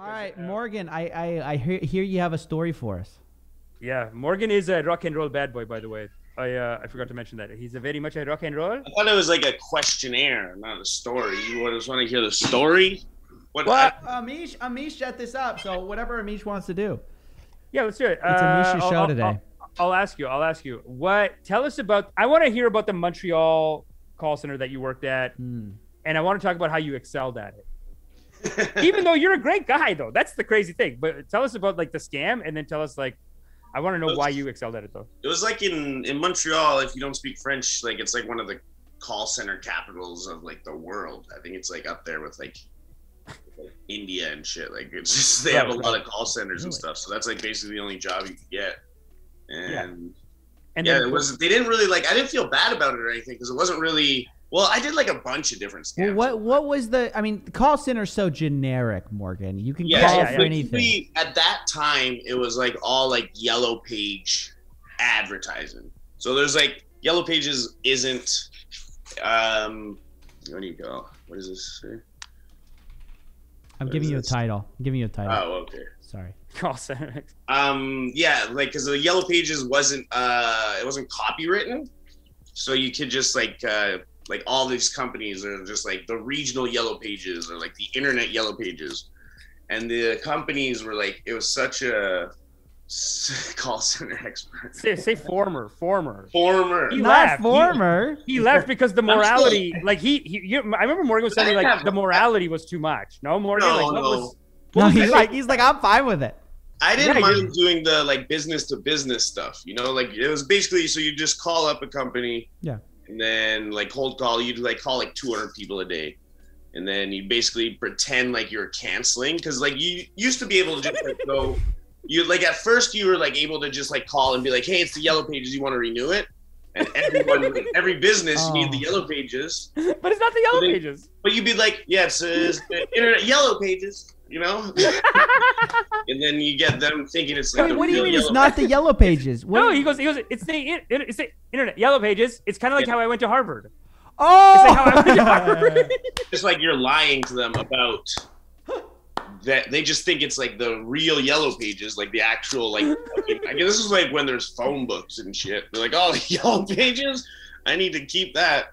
All right, Morgan, I hear you have a story for us. Yeah, Morgan is a rock and roll bad boy, by the way. I forgot to mention that. He's a very much a rock and roll. I thought it was like a questionnaire, not a story. You just want to hear the story? What? Amish set this up, so whatever Amish wants to do. Yeah, let's do it. It's Amish's show today. I'll ask you. Tell us about. I want to hear about the Montreal call center that you worked at, and I want to talk about how you excelled at it. Even though you're a great guy, though, that's the crazy thing. But tell us about like the scam, and then tell us like, I want to know why you excelled at it, though. It was like in Montreal. If you don't speak French, like it's like one of the call center capitals of like the world. I think it's like up there with like India and shit. Like it's just they have a lot of call centers and stuff. So that's like basically the only job you could get. And yeah, it was. They didn't really like. I didn't feel bad about it or anything because it wasn't really. Well, I did like a bunch of different scams. Well, what was the? I mean, the call center's so generic, Morgan. You can call for anything. At that time, it was like all like Yellow Page advertising. So there's like Yellow Pages isn't. Where do you go? What is this? I'm giving you a title. Oh, okay. Sorry. Call center. Yeah, like because the Yellow Pages wasn't it wasn't copywritten, so you could just like all these companies are just like the regional Yellow Pages or like the internet Yellow Pages, and the companies were like it was such a call center expert. Say former. He left. Former. He left because the morality, like I remember Morgan was saying like the morality was too much. No, Morgan. No, he's like I'm fine with it. I didn't mind doing the like business to business stuff. You know, like it was basically so you just call up a company. Yeah. And then like cold call, you'd like call like 200 people a day. And then you basically pretend like you're canceling. Cause like you used to be able to just like go, you like at first you were like able to just like call and be like, hey, it's the Yellow Pages, you want to renew it? And everyone, every business, you need the Yellow Pages. But it's not the Yellow Pages. But you'd be like, yeah, it's the internet Yellow Pages, you know? And then you get them thinking it's like what do you mean it's not the Yellow Pages? No, he goes, it's the internet Yellow Pages. It's kind of like how I went to Harvard. Oh! It's like how I went to Harvard. It's like you're lying to them about that. They just think it's like the real Yellow Pages, like the actual, like, I guess this is like when there's phone books and shit. They're like, oh, Yellow Pages? I need to keep that.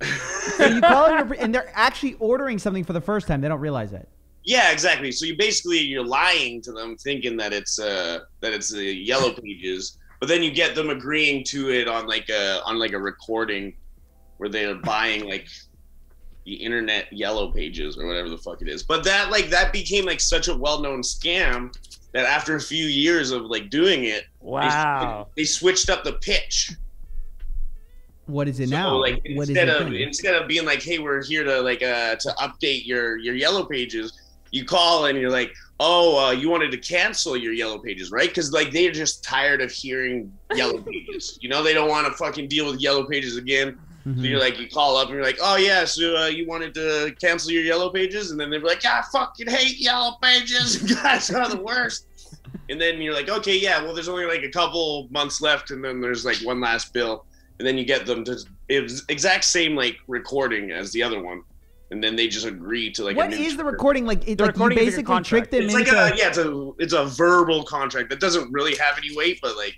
So you call them and they're actually ordering something for the first time. They don't realize it. Yeah, exactly. So you're lying to them, thinking that it's the Yellow Pages, but then you get them agreeing to it on like a recording where they're buying like the internet Yellow Pages or whatever the fuck it is. But that became like such a well-known scam that after a few years of like doing it, they switched up the pitch. What is it now? Like instead of being like, hey, we're here to like to update your Yellow Pages. You call and you're like, oh, you wanted to cancel your Yellow Pages, right? Because like they're just tired of hearing Yellow Pages. You know, they don't want to fucking deal with Yellow Pages again. So you're like, you call up and you're like, oh yeah, so you wanted to cancel your Yellow Pages, and then they're like, I fucking hate Yellow Pages. You guys are the worst. And then you're like, okay, yeah, well, there's only like a couple months left, and then there's like one last bill, and then you get them to it was exact same like recording as the other one. And then they just agree to like. What is the recording like? You basically tricked them into. It's a verbal contract that doesn't really have any weight, but like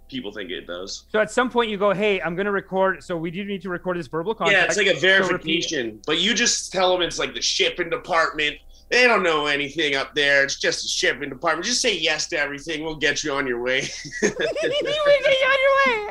people think it does. So at some point you go, hey, I'm gonna record. So we do need to record this verbal contract. Yeah, it's like a verification, but you just tell them it's like the shipping department. They don't know anything up there. It's just a shipping department. Just say yes to everything. We'll get you on your way. We get you on your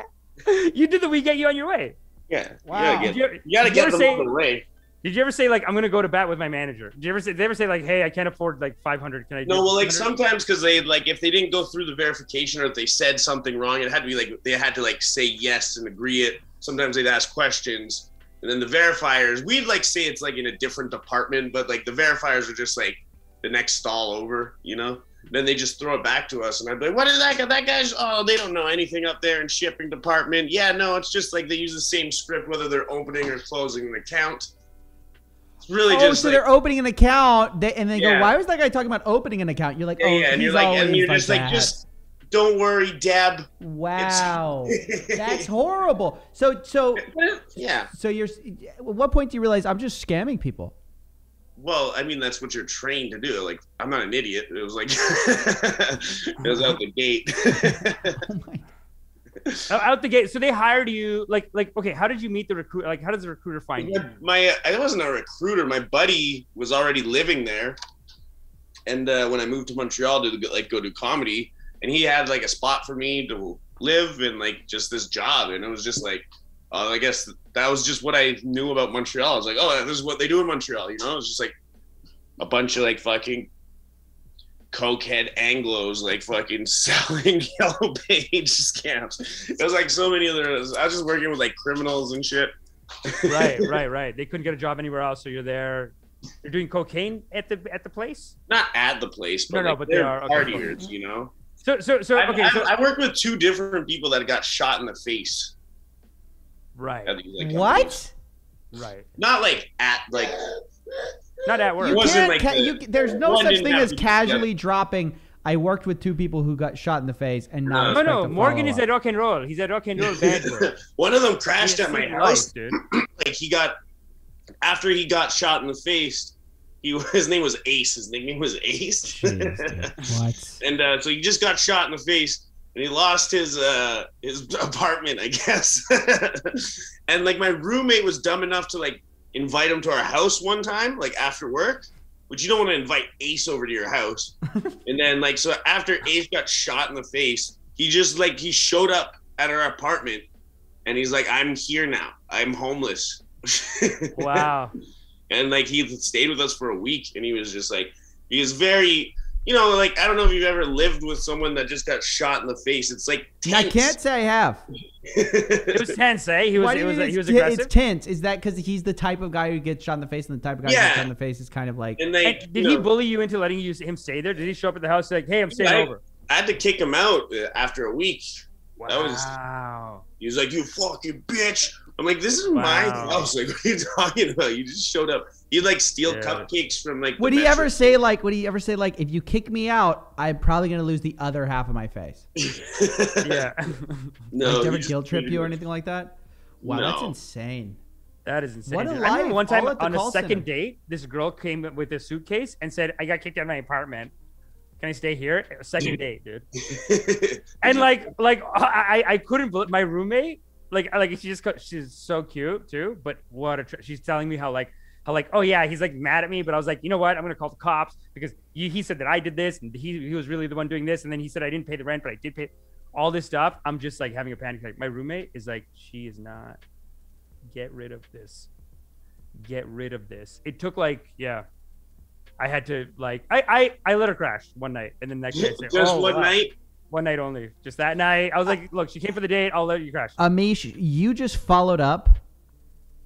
way. You did the we get you on your way. Yeah. Wow. You gotta get them on the way. Did you ever say like I'm gonna go to bat with my manager? Did they ever say like, hey, I can't afford like 500? Can I? No, well, like sometimes because they like if they didn't go through the verification or if they said something wrong, it had to be like they had to like say yes and agree it. Sometimes they'd ask questions, and then the verifiers, we'd like say it's like in a different department, but like the verifiers are just like the next stall over, you know. Then they just throw it back to us, and I'd be like, what is that? That guy's, oh, they don't know anything up there in shipping department. Yeah, no, it's just like they use the same script whether they're opening or closing an account. Really just so they're opening an account and they go, why was that guy talking about opening an account? You're like, and you're like, and you're just like, just don't worry, Deb. Wow. That's horrible. So yeah. So at what point do you realize I'm just scamming people? Well, I mean, that's what you're trained to do. Like, I'm not an idiot. It was like, it was out the gate. Oh my. Out the gate. So they hired you. Like, okay. How did you meet the recruiter? Like, how does the recruiter find you? I wasn't a recruiter. My buddy was already living there, and when I moved to Montreal to go do comedy, and he had like a spot for me to live and like just this job, and it was just like, I guess that was just what I knew about Montreal. I was like, oh, this is what they do in Montreal, you know? It was just like a bunch of like fucking cokehead Anglos like fucking selling yellow page scams. It was like so many other. I was just working with like criminals and shit. Right. They couldn't get a job anywhere else, so you're there. You're doing cocaine at the place? Not at the place, but no, but they are partiers, you know. So okay. I worked with 2 different people that got shot in the face. Right. What? Right. Not like at like. Not at work. You wasn't can't, like there's no one such didn't thing have as to be casually together. dropping. I worked with 2 people who got shot in the face and not. No. Morgan is at rock and roll. He's at rock and roll band. One of them crashed at my house. Dude. Like after he got shot in the face, his name was Ace. His nickname was Ace. Jeez, what? And so he just got shot in the face, and he lost his apartment, I guess. And like my roommate was dumb enough to like invite him to our house one time, like after work. But you don't want to invite Ace over to your house. And then like so after Ace got shot in the face, he showed up at our apartment, and he's like, "I'm here now. I'm homeless." Wow. And like he stayed with us for a week, and he was just like, he was very, you know, like I don't know if you've ever lived with someone that just got shot in the face. It's like tense. I can't say I have. It was tense, eh? He was aggressive. It's tense. Is that because he's the type of guy who gets shot in the face, and the type of guy who gets shot in the face is kind of like. And did he bully you into letting him stay there? Did he show up at the house like, "Hey, I'm staying over"? I had to kick him out after a week. Wow. He was like, "You fucking bitch." I'm like, "This is my house. Like, what are you talking about? You just showed up." He'd like steal cupcakes from like. Would he ever say like, if you kick me out, I'm probably gonna lose the other half of my face? Yeah. No. Like, never guilt trip you or anything like that? Wow, No. that's insane. That is insane. What a I life, remember one time all at the on a call second center. date, this girl came with a suitcase and said, "I got kicked out of my apartment. Can I stay here?" Second date, dude. And I couldn't believe my roommate. Like she's so cute too. But she's telling me how oh yeah, he's like mad at me. But I was like, you know what? I'm gonna call the cops because he said that I did this and he was really the one doing this. And then he said I didn't pay the rent, but I did pay all this stuff. I'm just like having a panic attack. My roommate is like, she is not. Get rid of this. Get rid of this. It took I had to I let her crash one night, and then next day I said, just one night. One night only. Just that night. I was like, look, she came for the date. I'll let you crash. Amish, you just followed up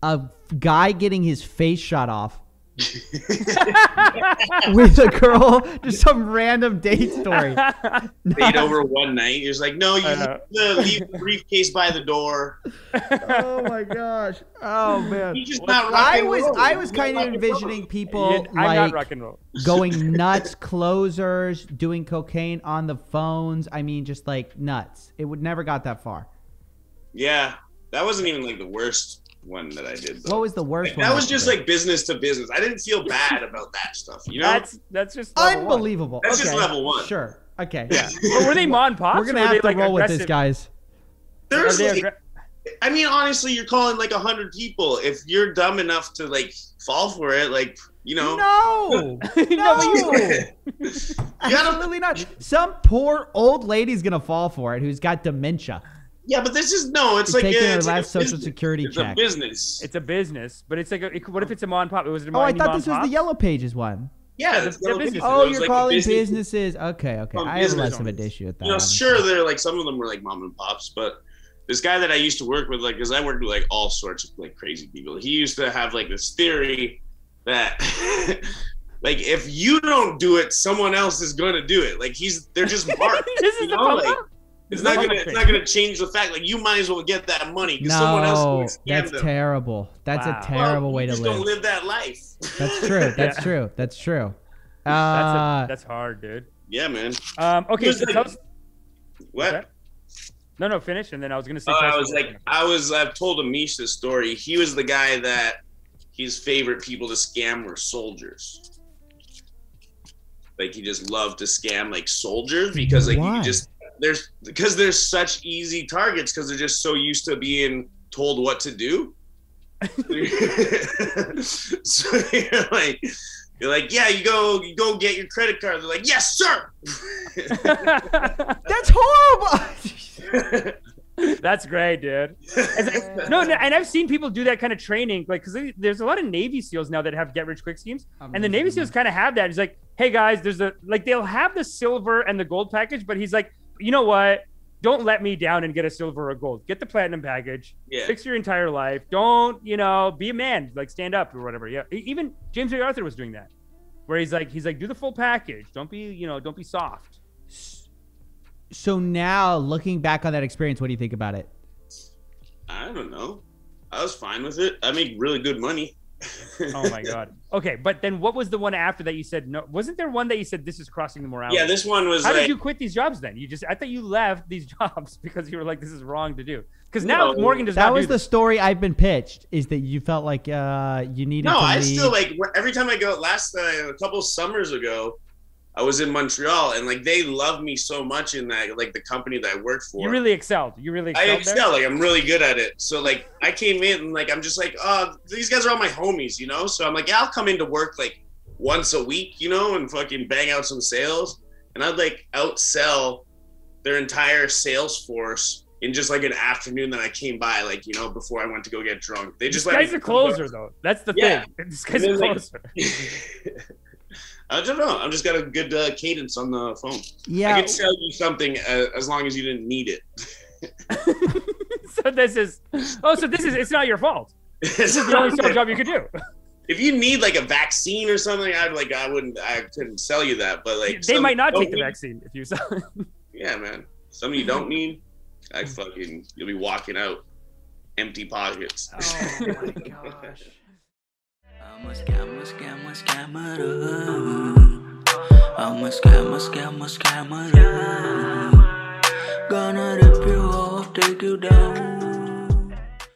a guy getting his face shot off with a girl, just some random date story. Stayed over one night. He was like, "No, you leave the briefcase by the door." Oh my gosh! Oh man! He's just not rock and roll. I was kind of envisioning people I'm not like rock and roll. going nuts, closers, doing cocaine on the phones. I mean, just like nuts. It would never got that far. Yeah, that wasn't even like the worst one that I did. Though. What was the worst one? That was just like business to business. I didn't feel bad about that stuff. You know, that's just level unbelievable. That's just level 1. Sure. Okay. Yeah. But were they mon pops? We're gonna have to roll with this, guys. There's I mean, honestly, you're calling like 100 people. If you're dumb enough to like fall for it, like, you know. No. Absolutely not. Some poor old lady's gonna fall for it who's got dementia. Yeah, but this is it's like taking her it's last like social security it's check. a business. It's a business, but it's like what if it's a mon pop? Was it I thought this was the Yellow Pages one. Yeah, the business. Oh, It was you're like calling business. businesses. Okay. I have less of an issue with that. You know, sure, they're like some of them were like mom and pops, but this guy that I used to work with, like, because I worked with like all sorts of like crazy people. He used to have like this theory that like if you don't do it, someone else is gonna do it. Like they're just marked. This is you the know, pump like, up? it's not gonna change the fact like you might as well get that money because someone else will scam that's them. terrible. That's a terrible way to just live. Don't live that life. That's true. That's true. That's true. That's hard, dude. Yeah, man. Okay, so tell us. What? No, finish, and then I was gonna say. I've told Amish this story. He was the guy that his favorite people to scam were soldiers. Like he just loved to scam like soldiers because like Why? you just there's such easy targets because they're just so used to being told what to do. So you're like, yeah, you go get your credit card. They're like, yes, sir. That's horrible. That's great, dude. No, and I've seen people do that kind of training, like, because there's a lot of Navy SEALs now that have get-rich-quick schemes, and the Navy SEALs kind of have that. He's like, hey, guys, they'll have the silver and the gold package, but he's like, you know what? Don't let me down and get a silver or gold. Get the platinum package. Yeah. Fix your entire life. Don't, be a man. Like, stand up or whatever. Yeah. Even James A. Arthur was doing that, where he's like, do the full package. Don't be soft. So now, looking back on that experience, what do you think about it? I don't know. I was fine with it. I made really good money. Oh my God. Okay, but then what was the one after that you said no? Wasn't there one that you said this is crossing the morality? Yeah, this one was. How did you quit these jobs then? I thought you left these jobs because you were like, this is wrong to do. Because now Morgan does not. That was the story I've been pitched. Is that you felt like you needed? No, to I leave. still like every time I go. A couple summers ago, I was in Montreal, and like they love me so much in that like the company that I worked for. You really excelled. I excel. Like I'm really good at it. So like I came in and like I'm just like, these guys are all my homies, So I'm like, yeah, I'll come into work like once a week, and fucking bang out some sales. And I'd like outsell their entire sales force in just like an afternoon that I came by, like, before I went to go get drunk. They just this guy's a closer though. That's the thing. This guy's a closer. I don't know. I've just got a good cadence on the phone. Yeah. I can sell you something as long as you didn't need it. It's not your fault. This is the only sales job you could do. If you need like a vaccine or something, I couldn't sell you that. But like they might not take the vaccine if you sell it. Yeah, man. Something you don't need, you'll be walking out empty pockets. Oh my gosh. I'm a scammer. Gonna rip you off, take you down.